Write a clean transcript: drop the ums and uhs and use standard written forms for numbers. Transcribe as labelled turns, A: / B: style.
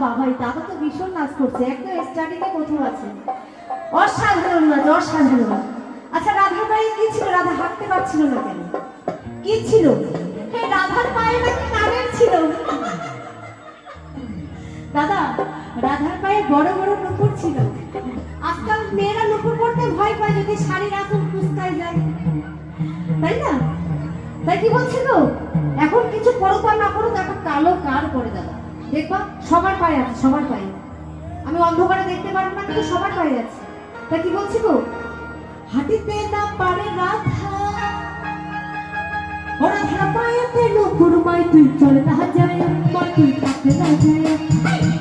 A: বাবা, এই দাদা তো ভীষণ নাচ করছে, একদম স্টাডিতে কোথাও আছে। অসাধারণ নাচ, অসাধারণ। আচ্ছা, রাধার পায়ে কি ছিল? রাধা হাঁটতে পারছিল না কেন? কি ছিল? রাধার পায়ে নাকি কানের ছিল। দাদা, রাধার পায়ে বড় বড় নুপুর ছিল। আজকাল মেয়েরা নুপুর পড়তে ভয় পায়, যদি শাড়ির আঁচল কুচকায় যায়, তাই না? তাই কি বলছিল? এখন কিছু পড়ো না করো, এখন কালো কার করে দাদা দেখবা সবার পায়ে আছে, সবার পায়ে। আমি অন্ধকারে দেখতে পারবো না, কিন্তু সবার পায়ে আছে। তাই কি বলছি গো? হাঁটিতে না পারে রাধা, ওরা ধারা পায়েতে নুপুর, মাই তুই চলে না যায়, মাই তুই থাকতে না যায়।